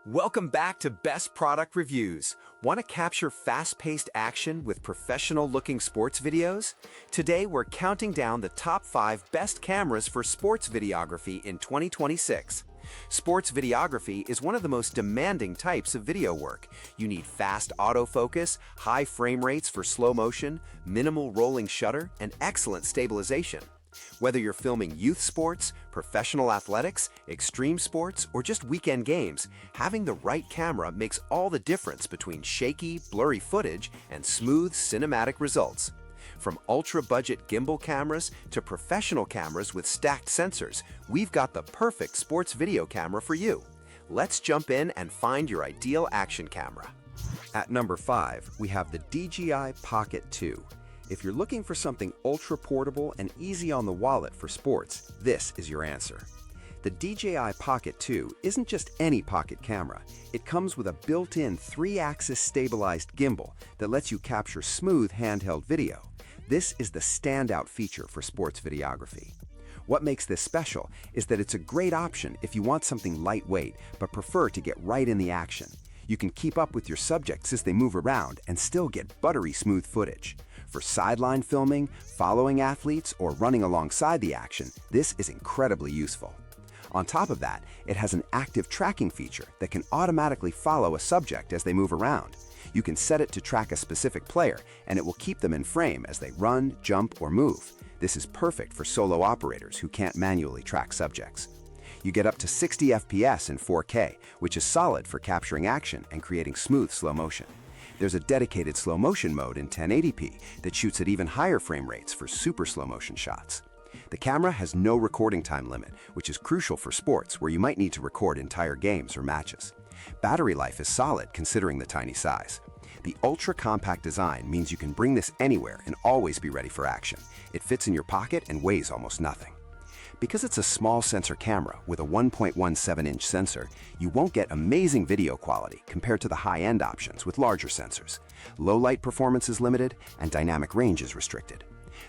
Welcome back to Best Product Reviews. Want to capture fast-paced action with professional-looking sports videos? Today, we're counting down the top 5 best cameras for sports videography in 2026. Sports videography is one of the most demanding types of video work. You need fast autofocus, high frame rates for slow motion, minimal rolling shutter, and excellent stabilization. Whether you're filming youth sports, professional athletics, extreme sports, or just weekend games, having the right camera makes all the difference between shaky, blurry footage and smooth cinematic results. From ultra-budget gimbal cameras to professional cameras with stacked sensors, we've got the perfect sports video camera for you. Let's jump in and find your ideal action camera. At number 5, we have the DJI Pocket 2. If you're looking for something ultra-portable and easy on the wallet for sports, this is your answer. The DJI Pocket 2 isn't just any pocket camera. It comes with a built-in 3-axis stabilized gimbal that lets you capture smooth handheld video. This is the standout feature for sports videography. What makes this special is that it's a great option if you want something lightweight but prefer to get right in the action. You can keep up with your subjects as they move around and still get buttery smooth footage. For sideline filming, following athletes, or running alongside the action, this is incredibly useful. On top of that, it has an active tracking feature that can automatically follow a subject as they move around. You can set it to track a specific player, and it will keep them in frame as they run, jump, or move. This is perfect for solo operators who can't manually track subjects. You get up to 60 FPS in 4K, which is solid for capturing action and creating smooth slow motion. There's a dedicated slow motion mode in 1080p that shoots at even higher frame rates for super slow motion shots. The camera has no recording time limit, which is crucial for sports where you might need to record entire games or matches. Battery life is solid considering the tiny size. The ultra-compact design means you can bring this anywhere and always be ready for action. It fits in your pocket and weighs almost nothing. Because it's a small sensor camera with a 1.17-inch sensor, you won't get amazing video quality compared to the high-end options with larger sensors. Low light performance is limited and dynamic range is restricted.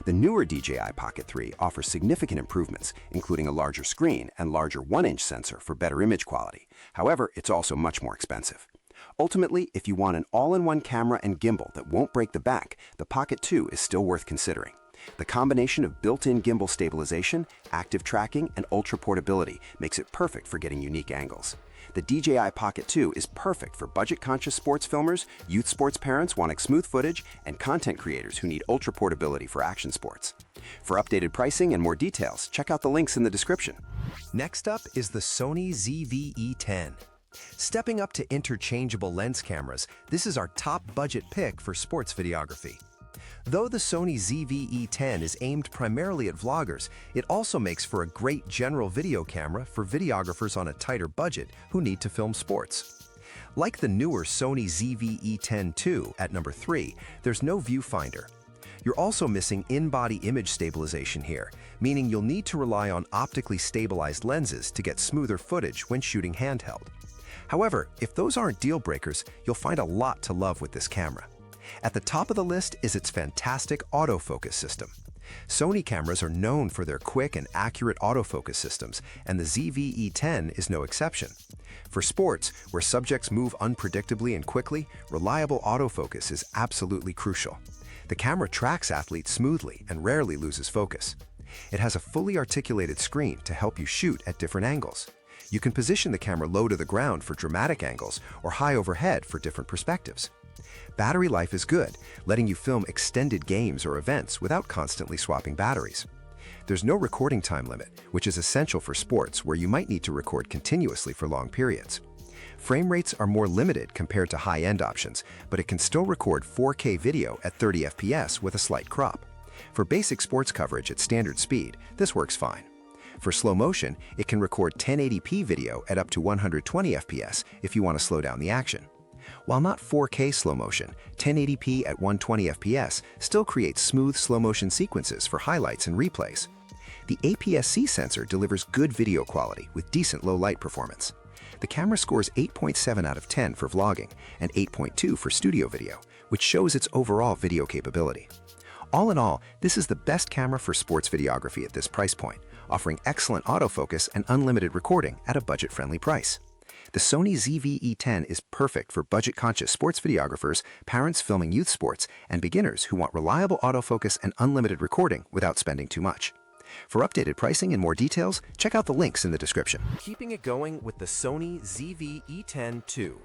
The newer DJI Pocket 3 offers significant improvements, including a larger screen and larger 1-inch sensor for better image quality. However, it's also much more expensive. Ultimately, if you want an all-in-one camera and gimbal that won't break the bank, the Pocket 2 is still worth considering. The combination of built-in gimbal stabilization, active tracking, and ultra portability makes it perfect for getting unique angles. The DJI Pocket 2 is perfect for budget-conscious sports filmers, youth sports parents wanting smooth footage, and content creators who need ultra portability for action sports. For updated pricing and more details, check out the links in the description. Next up is the Sony ZV-E10. Stepping up to interchangeable lens cameras, this is our top budget pick for sports videography. Though the Sony ZV-E10 is aimed primarily at vloggers, it also makes for a great general video camera for videographers on a tighter budget who need to film sports. Like the newer Sony ZV-E10 II at number 3, there's no viewfinder. You're also missing in-body image stabilization here, meaning you'll need to rely on optically stabilized lenses to get smoother footage when shooting handheld. However, if those aren't deal breakers, you'll find a lot to love with this camera. At the top of the list is its fantastic autofocus system. Sony cameras are known for their quick and accurate autofocus systems, and the ZV-E10 is no exception. For sports, where subjects move unpredictably and quickly, reliable autofocus is absolutely crucial. The camera tracks athletes smoothly and rarely loses focus. It has a fully articulated screen to help you shoot at different angles. You can position the camera low to the ground for dramatic angles or high overhead for different perspectives. Battery life is good, letting you film extended games or events without constantly swapping batteries. There's no recording time limit, which is essential for sports where you might need to record continuously for long periods. Frame rates are more limited compared to high-end options, but it can still record 4K video at 30 FPS with a slight crop. For basic sports coverage at standard speed, this works fine. For slow motion, it can record 1080p video at up to 120 FPS if you want to slow down the action. While not 4K slow motion, 1080p at 120 FPS still creates smooth slow motion sequences for highlights and replays. The APS-C sensor delivers good video quality with decent low light performance. The camera scores 8.7 out of 10 for vlogging and 8.2 for studio video, which shows its overall video capability. All in all, this is the best camera for sports videography at this price point, offering excellent autofocus and unlimited recording at a budget-friendly price. The Sony ZV-E10 is perfect for budget-conscious sports videographers, parents filming youth sports, and beginners who want reliable autofocus and unlimited recording without spending too much. For updated pricing and more details, check out the links in the description. Keeping it going with the Sony ZV-E10 II.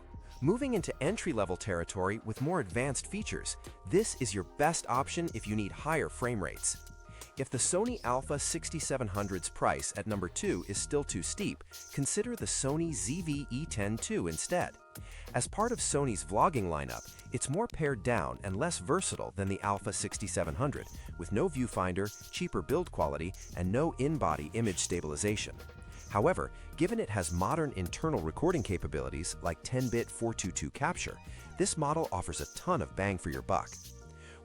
Moving into entry-level territory with more advanced features, this is your best option if you need higher frame rates. If the Sony Alpha 6700's price at number 2 is still too steep, consider the Sony ZV-E10 II instead. As part of Sony's vlogging lineup, it's more pared down and less versatile than the Alpha 6700, with no viewfinder, cheaper build quality, and no in-body image stabilization. However, given it has modern internal recording capabilities like 10-bit 422 capture, this model offers a ton of bang for your buck.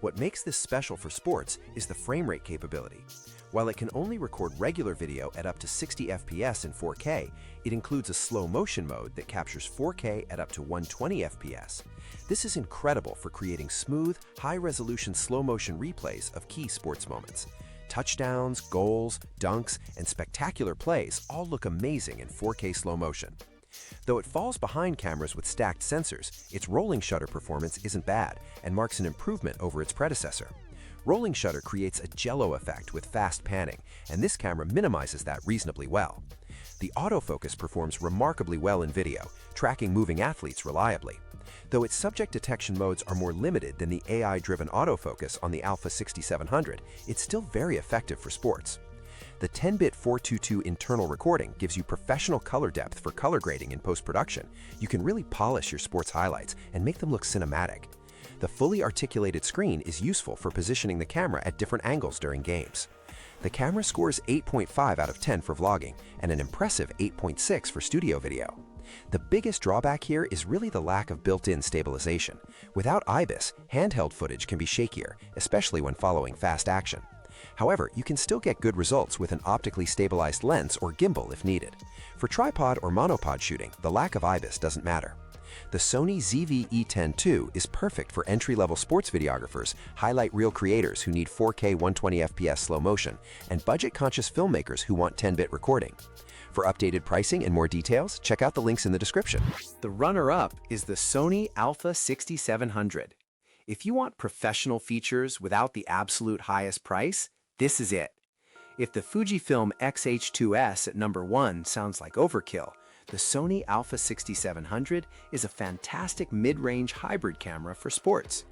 What makes this special for sports is the frame rate capability. While it can only record regular video at up to 60 FPS in 4K, it includes a slow motion mode that captures 4K at up to 120 FPS. This is incredible for creating smooth, high-resolution slow motion replays of key sports moments. Touchdowns, goals, dunks, and spectacular plays all look amazing in 4K slow motion. Though it falls behind cameras with stacked sensors, its rolling shutter performance isn't bad and marks an improvement over its predecessor. Rolling shutter creates a jello effect with fast panning, and this camera minimizes that reasonably well. The autofocus performs remarkably well in video, tracking moving athletes reliably. Though its subject detection modes are more limited than the AI-driven autofocus on the Alpha 6700, it's still very effective for sports. The 10-bit 422 internal recording gives you professional color depth for color grading in post-production. You can really polish your sports highlights and make them look cinematic. The fully articulated screen is useful for positioning the camera at different angles during games. The camera scores 8.5 out of 10 for vlogging and an impressive 8.6 for studio video. The biggest drawback here is really the lack of built-in stabilization. Without IBIS, handheld footage can be shakier, especially when following fast action. However, you can still get good results with an optically stabilized lens or gimbal if needed. For tripod or monopod shooting, the lack of IBIS doesn't matter. The Sony ZV-E10 II is perfect for entry-level sports videographers, highlight reel creators who need 4K 120 FPS slow motion, and budget-conscious filmmakers who want 10-bit recording. For updated pricing and more details, check out the links in the description. The runner-up is the Sony Alpha 6700. If you want professional features without the absolute highest price, this is it. If the Fujifilm X-H2S at number 1 sounds like overkill, the Sony Alpha 6700 is a fantastic mid-range hybrid camera for sports.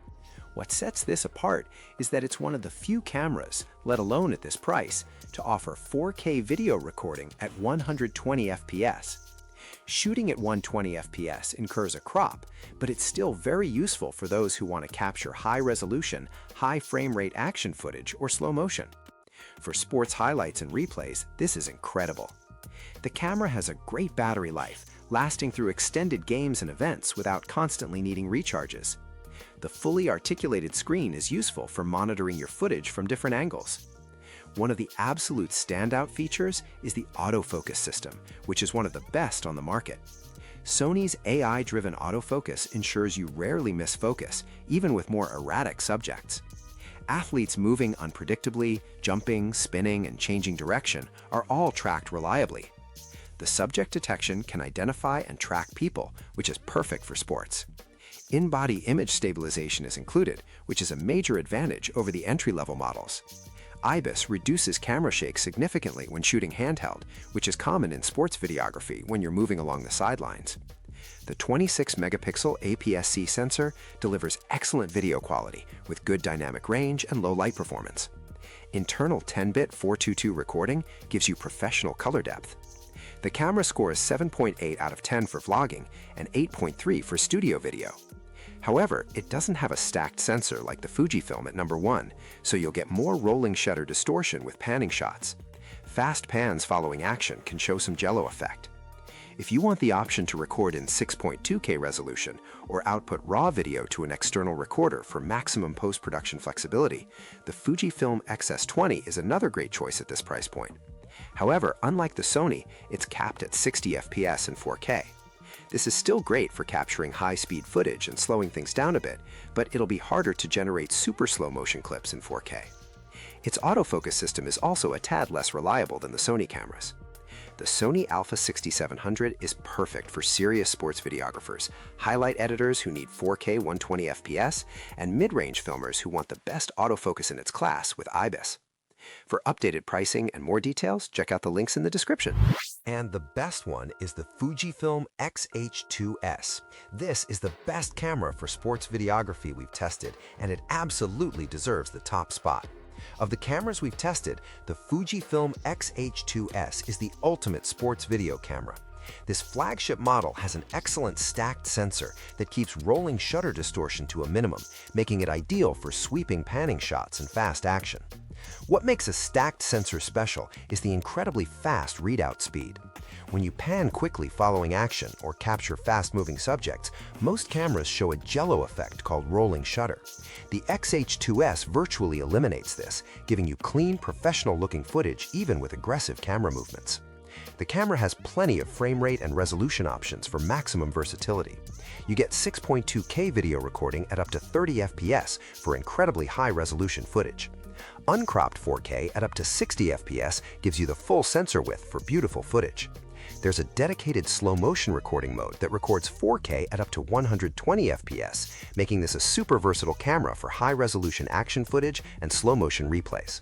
What sets this apart is that it's one of the few cameras, let alone at this price, to offer 4K video recording at 120 FPS. Shooting at 120 FPS incurs a crop, but it's still very useful for those who want to capture high-resolution, high-frame-rate action footage or slow motion. For sports highlights and replays, this is incredible. The camera has a great battery life, lasting through extended games and events without constantly needing recharges. The fully articulated screen is useful for monitoring your footage from different angles. One of the absolute standout features is the autofocus system, which is one of the best on the market. Sony's AI-driven autofocus ensures you rarely miss focus, even with more erratic subjects. Athletes moving unpredictably, jumping, spinning, and changing direction are all tracked reliably. The subject detection can identify and track people, which is perfect for sports. In-body image stabilization is included, which is a major advantage over the entry-level models. IBIS reduces camera shake significantly when shooting handheld, which is common in sports videography when you're moving along the sidelines. The 26-megapixel APS-C sensor delivers excellent video quality with good dynamic range and low light performance. Internal 10-bit 422 recording gives you professional color depth. The camera scores 7.8 out of 10 for vlogging and 8.3 for studio video. However, it doesn't have a stacked sensor like the Fujifilm at number 1, so you'll get more rolling shutter distortion with panning shots. Fast pans following action can show some jello effect. If you want the option to record in 6.2K resolution or output RAW video to an external recorder for maximum post-production flexibility, the Fujifilm X-S20 is another great choice at this price point. However, unlike the Sony, it's capped at 60 FPS and 4K. This is still great for capturing high-speed footage and slowing things down a bit, but it'll be harder to generate super slow motion clips in 4K. Its autofocus system is also a tad less reliable than the Sony cameras. The The Sony Alpha-6700 is perfect for serious sports videographers, highlight editors who need 4K 120 FPS, and mid-range filmers who want the best autofocus in its class with IBIS. For updated pricing and more details, check out the links in the description. And the best one is the Fujifilm X-H2S. This is the best camera for sports videography we've tested, and it absolutely deserves the top spot. Of the cameras we've tested, the Fujifilm X-H2S is the ultimate sports video camera. This flagship model has an excellent stacked sensor that keeps rolling shutter distortion to a minimum, making it ideal for sweeping panning shots and fast action. What makes a stacked sensor special is the incredibly fast readout speed. When you pan quickly following action or capture fast-moving subjects, most cameras show a jello effect called rolling shutter. The X-H2S virtually eliminates this, giving you clean, professional-looking footage even with aggressive camera movements. The camera has plenty of frame rate and resolution options for maximum versatility. You get 6.2K video recording at up to 30 FPS for incredibly high-resolution footage. Uncropped 4K at up to 60 FPS gives you the full sensor width for beautiful footage. There's a dedicated slow-motion recording mode that records 4K at up to 120 FPS, making this a super versatile camera for high-resolution action footage and slow-motion replays.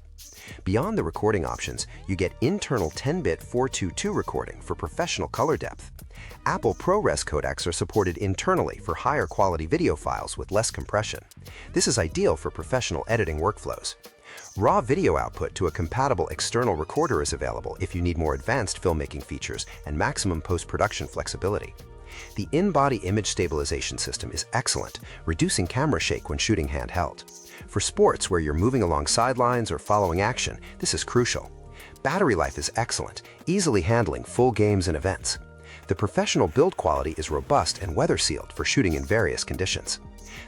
Beyond the recording options, you get internal 10-bit 422 recording for professional color depth. Apple ProRes codecs are supported internally for higher quality video files with less compression. This is ideal for professional editing workflows. RAW video output to a compatible external recorder is available if you need more advanced filmmaking features and maximum post-production flexibility. The in-body image stabilization system is excellent, reducing camera shake when shooting handheld. For sports where you're moving along sidelines or following action, this is crucial. Battery life is excellent, easily handling full games and events. The professional build quality is robust and weather-sealed for shooting in various conditions.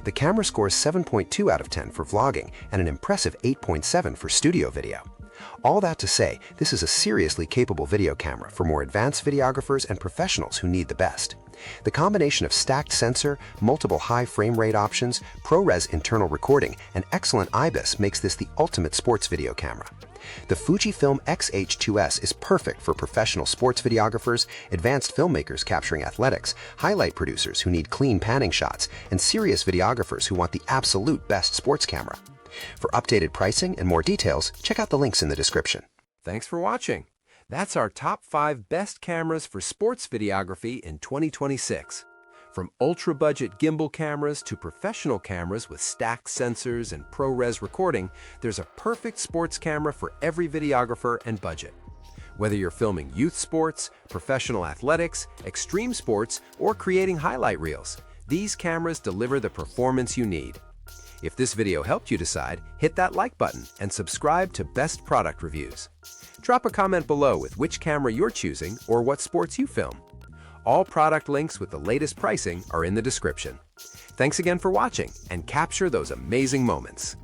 The camera scores 7.2 out of 10 for vlogging and an impressive 8.7 for studio video. All that to say, this is a seriously capable video camera for more advanced videographers and professionals who need the best. The combination of stacked sensor, multiple high frame rate options, ProRes internal recording, and excellent IBIS makes this the ultimate sports video camera. The Fujifilm X-H2S is perfect for professional sports videographers, advanced filmmakers capturing athletics, highlight producers who need clean panning shots, and serious videographers who want the absolute best sports camera. For updated pricing and more details, check out the links in the description. Thanks for watching. That's our top 5 best cameras for sports videography in 2026. From ultra-budget gimbal cameras to professional cameras with stacked sensors and ProRes recording, there's a perfect sports camera for every videographer and budget. Whether you're filming youth sports, professional athletics, extreme sports, or creating highlight reels, these cameras deliver the performance you need. If this video helped you decide, hit that like button and subscribe to Best Product Reviews. Drop a comment below with which camera you're choosing or what sports you film. All product links with the latest pricing are in the description. Thanks again for watching, and capture those amazing moments.